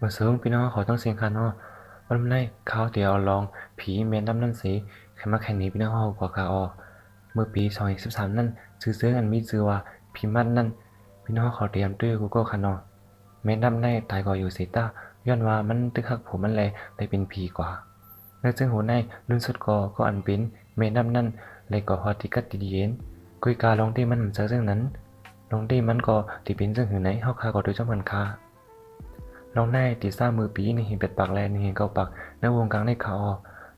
มาเสริมพี่น้องเขาต้องเสียงคันเนาะวันนี้เขาเดี๋ยวลองผีเมนดำนั่นสิแค่มาแข่งนี้พี่น้องเขากว่าเขาออกเมื่อปี2013นั่นซื้ออันมีชื่อว่าพิมัดนั่นพี่น้องเขาเตรียมด้วย Google คันเนาะเมนดำในตายก่ออยู่สิตาย้อนว่ามันตึกฮักผมมันเลยได้เป็นผีกว่าในซึ่งหัวในรุ่นสุดก็อันเป็นเมนดำนั่นเลยก็ฮอติกัดติดีเย็นกุยกาลองที่มันเจอเรื่องนั้นลองที่มันก็ที่เป็นเรื่องหือไหนเฮาคาก็โดยเจ้ามันคา น้องนายตีซ่ามือปีนี่เห็นเป็ดปากแลนี่เห็นเกาปากในวงการในข่าว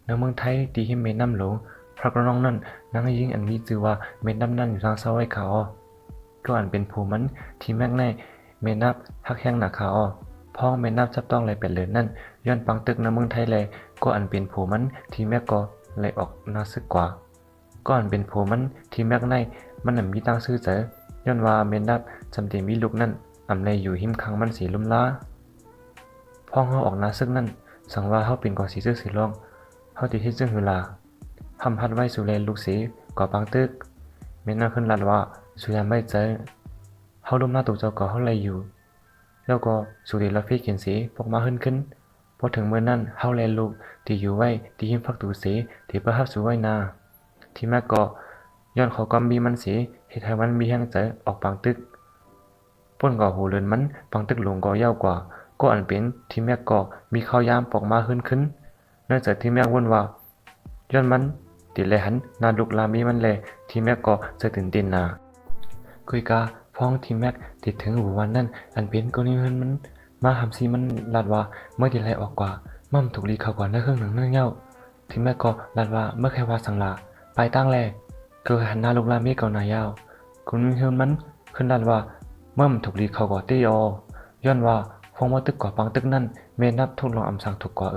ในเมืองไทยตีให้เมนน้ำหลงพระกระน้องนั่นนางยิงอันมีชื่อว่าเมนน้ำนั่นอยู่ทางเสาไว้ข่าวก็อันเป็นผู้มันที่แม็กในเมนับฮักแห้งหนักข่าวพ้องเมนับจับต้องเลยเป็นเหลือนั่นย้อนปังตึกในเมืองไทยเลยก็อันเป็นผู้มันที่แม็กก็เลยออกน่าซึกกว่าก็อันเป็นผู้มันที่แม็กในมันอันมีตั้งชื่อเจอย้อนว่าเมนับจำเตียมีลูกนั่นอำเลยอยู่หิมคังมันสีลุ่มล้า พ้องเฮาออกนาซึกนั่นสังว่าเฮาเป็นก่อสีซึกสีรองเฮาติเฮ็ดจึงหือลาหำพัดไว้สุแลลูกสีก่อปังตึกเม้นหน้าขึ้นลัดว่าสุยามไม่เจอเฮาล้มหน้าตู่เจ้าก่อเฮาเลยอยู่แล้วก็สุริละฟีเขียนสีพวกมาขึ้นพอถึงเมื่อนั้นเฮาแลลูกที่อยู่ไว้ที่หิมฟักตู่สีที่ประหับสู่ไว้นาที่แม่ก็ย้อนเขาก็มีมันสีเฮ็ดให้มันมีแห้งเจอออกปังตึกป่นก่อหูเลือนมันปังตึกหลวงก่อยาวกว่าก็อันเป็นที่แม่ก็มีข้าวยามปอกมาขึ้นเนื่องจากที่แม่วนว่าย้อนมันติแลหันนาลุกลามีมันแลที่แม่ก็จะตื่นเต้นนาคุยกาพ้องที่แม็กติดถึงหูวันนั้นอันเป็นก็นี่มันมาหำซีมันลาดว่าเมื่อติไลออกกว่ามั่มถูกลีเข้ากว่าในเครื่องหนังเนื้อเง่าที่แม่ก็ลาดว่าเมื่อแค่ว่าสังลาไปตั้งแลคือหันนาลุกลามีเก่านายาวคุณเฮือนมันขึ้นลาดว่าเมื่อมถูกลีเข้ากว่าตี้ย้อนว่าฟองว่าตึกกว่าปังตึกนั่นเมนับทุกลองอำสังถูกกว่า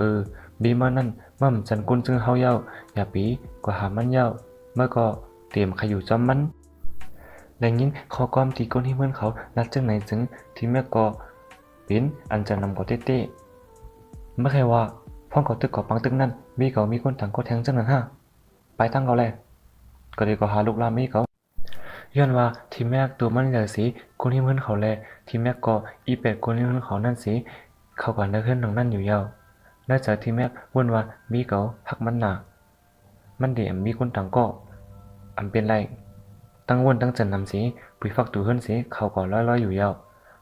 บีมานั่นมั่มจันกุนจึงเฮาเย้าอย่าปีกว่าหามันเย้าเมื่อก็เตรียมขยู่จอมมันดังนี้ข้อความตีก้นให้เพื่อนเขานัดจังไหนจึงที่แม่ก็เป็นอันจะนำก่อเต้เมื่อใครว่าพ่อเขาตึกก่อปังตึกนั่นมีเขามีคนต่างก็แทงจังนั้นฮะไปตั้งเขาแลก็ดีก็หาลูกลามีเขาย้อนว่าที่แม่ตัวมันเหลือสีคนที่เพื่อนเขาแลที่แม่ก็อีเป็ดคนที่เพื่อนเขานั่นสิเขาก่อนได้ขึ้นตรงนั้นอยู่ยาวและจากที่แม่วนว่ามีเขาหักมันหนามันเดี๋ยวมีคนต่างก็อำเป็นไรตั้งวนตั้งจันนำสีปุยฟักตูขึ้นสีเขาก่อร้อยอยู่ยาว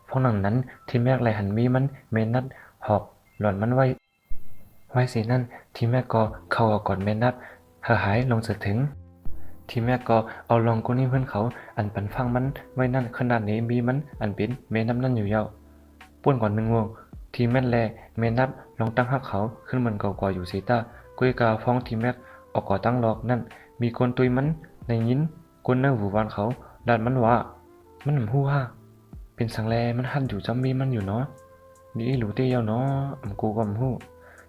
พวกนั้นนั้นที่แม่ไรหันมีมันเมนัดหอบหล่อนมันไว้สีนั่นที่แม่ก็เข้าเอาก่อนเมนัดหายลงจะถึงที่แม่ก็เอาลองกุนี่เพื่อนเขาอันปันฟังมันไว้นั่นขนาดนี้มีมันอันเป็นเมนับนั่นอยู่ยาวป้วนก่อนหนึ่งวงทีแม่แลเมนับลองตั้งหักเขาขึ้นมันเก่ากว่าอยู่สีตากุยกาฟ้องทีแม่ออกก่อตั้งหลอกนั่นมีคนตุยมันในยินคนเนื้อหูวานเขาดัดมันว่ามันหนุ่มหู้ว่าเป็นสังแลมันหันอยู่จำมีมันอยู่เนาะนี่หลูเตี้ยเนาะกูก็มหู้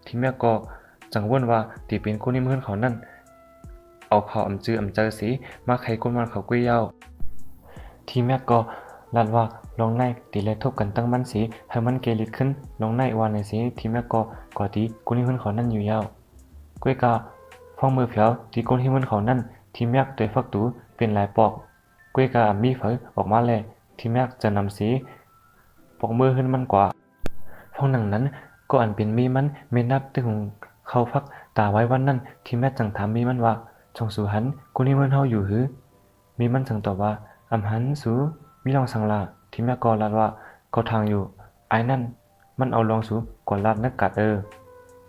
ที่แม่ก็จังวนว่าตีเป็นคนนี้เพื่อนเขานั่นเอาเขาอำเจอสีมาไขคนมันเขากุยยาวที่แม่ก็ลัดว่าลองในตีเลยทบกันตั้งมันสีให้มันเกลิดขึ้นลองในวันในสีที่แม่ก็ตีคนนี้เพื่อนเขานั่นอยู่ยาวกุยกาฟ้องมือเผียวตีคนที่เพื่อนเขานั่นที่แม่โดยฟักตูเป็นหลายปอกกุยกามีเผยออกมาแลที่แม่จะนำสีปอกมือขึ้นมันกว่าพวกหนังนั้นก็อันเป็นมีมันเมนับตึงเขาพักตาไว้วันนั้นที่แม่จังถามมีมันว่าจงสู่หันกูนี่เมื่อเฮาอยู่หือมีมันจังตอบว่าอำหันสูมีลองสังลาที่แม่ก็ลาดว่าเขาทางอยู่ไอ้นั่นมันเอาลองสูก่อนลาดนักกัด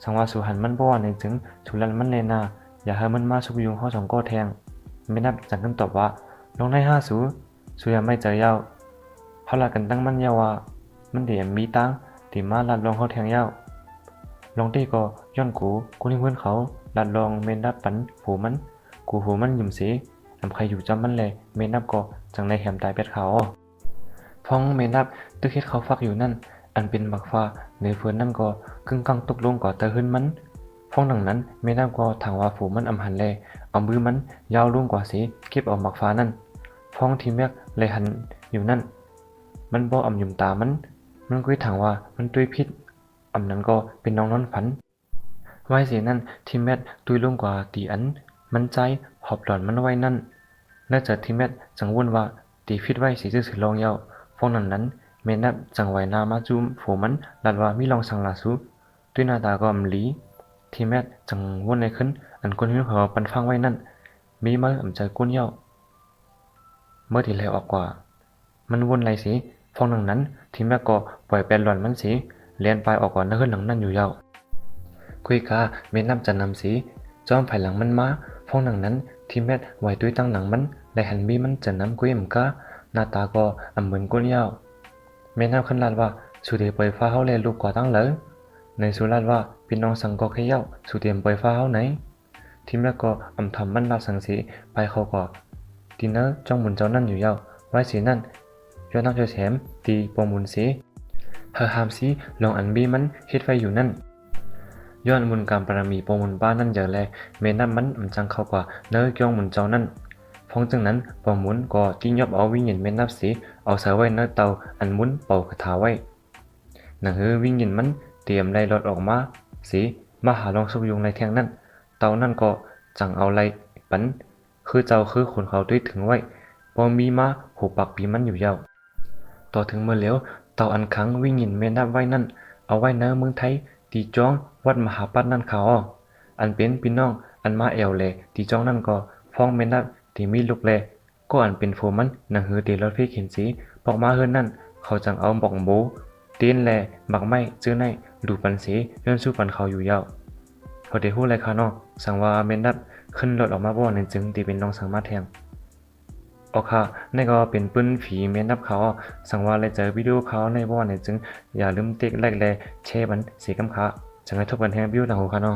สังว่าสู่หันมันบ่ว่าในถึงสุรันมันเลนาอย่าให้มันมาสุกยุงเขาสองก็แทงไม่นับจังขึ้นตอบว่าลงในสูยังไม่เจอยาวเขาลากันตั้งมันยาวว่ามันเดี๋ยวมีตังตีมาลัดลองเขาแทงยาวลองตีก็ย้อนกูนี่เพื่อนเขาลัดลองเมนดับปันหูมันกูหูมันยุ่มสีทำใครอยู่จำมันเลยเมนับก็จังในแหมตายเป็ดเขาพ้องเมนับตึกเฮ็ดเขาฟักอยู่นั่นอันเป็นบักฟ้าในเฟือนนั่นก็กึ่งกังตกลงก่อเตอขึ้นมันพ้องดังนั้นเมนับก็ถางว่าฝูมันอำหันเลยเอามือมันยาวลุ่งกว่าสีเก็บเอาบักฟ้านั่นพ้องทีแม็กเลยหันอยู่นั่นมันบ่อำยุ่มตามันก็ถางว่ามันตุยพิษอำนั้นก็เป็นน้องนอนฝันไว้เสียนั่นทีแม็กตุยลงกว่าตีอันมันใจหอบหลอนมันไว้นั่นน่าจะที่แม่จังวุ่นว่าตีฟิตไว้สีซื่อลองเย้าพวกนั้น เมนับจังไว้นามาจุมโผมันลัดว่ามีลองสังลาสูด้วยหน้าตาก็อำลีที่แมทจังวนในขึ้นอันก้นหิ้วเขาปันฟังไว้นั่นมีเมื่ออำใจก้นเย้าเมื่อที่แลออกกว่ามันวนไรสิฟองหนังนั้นที่แม่ก็ปล่อยแปลนหล่อนมันสิเลียนปลายออกก่อนนักขึ้นหนังนั่นอยู่เย้าคุยกาเมนับจะนำสีจอมภายหลังมันมาฟองหนังนั้นที่แมทไว้ด้วยตั้งหนังมันและหันมีมันจะนำกุยมกาหน้าตาก็อำเหมือนก้นเย้าเมนับขึ้นลาดว่าสุเดเปยฟ้าเฮาแลลูกกว่าตั้งเลยในสุราดว่าพี่น้องสังก็แค่เย้าสุเตรียมเปยฟ้าเฮาไหนที่แม่ก็อำทำมันลาสังสีไปเขาก็ดินเนอร์จ้องหมุนเจ้านั่นอยู่เย้าไว้สีนั่นย้อนนักจะแถมตีปองหมุนสีเฮอหามสีลองอันบีมันเฮ็ดไว้อยู่นั่นย้อนมุนกรรมปรมีปองหมุนบ้านนั่นเยอะแลเมนับมันจังเข้ากว่าเนื้อจ้องหมุนเจ้านั่นฟองจึงนั้นปองหมุนก็ที่ยอบเอาวิญญาณเมนับสีเอาใส่ไว้เนื้อเตาอันหมุนเป่าคาถาไว้หนังวิญญาณมันเตรียมไล่รถออกมาสีมาหาลองสุกยุงในแทงนั่นเตานั่นก็จังเอาไล่ปันคือเจ้าคือขนเขาด้วยถึงไว้ปอมีมาหูปักปีมันอยู่ยาวต่อถึงเมื่อแล้วเตาอันขังวิญญาณเมนับไว้นั่นเอาไว้เนื้อเมืองไทยตีจ้องวัดมหาปัตนั่นเขาอันเป็นพี่น้องอันมาแอวแลตีจ้องนั่นก็ฟ้องเมนับที่มีลูกแลก็อันเป็นโฟมันหนังหือตีรถพี่เข็นสีปอกมาเฮือนนั่นเขาจังเอาบอกโบเตียนแลบักไม้จื้อในดูปันสีย้อนสู้ปันเขาอยู่ยาวพอได้ฮู้ไรคะน้องสั่งว่าเมนับขึ้นรถออกมาบ่ในจึงตีเป็นน้องสังมาแทงโอเคนี่ก็เป็นปื้นผีเมนับเขาสั่งว่าเลยเจอวิดีโอเขาในบ่ในจึงอย่าลืมติ๊กไลค์และแชร์มันสีกำคะจะให้ทบกันแทงวิวต่างหูค่ะน้อง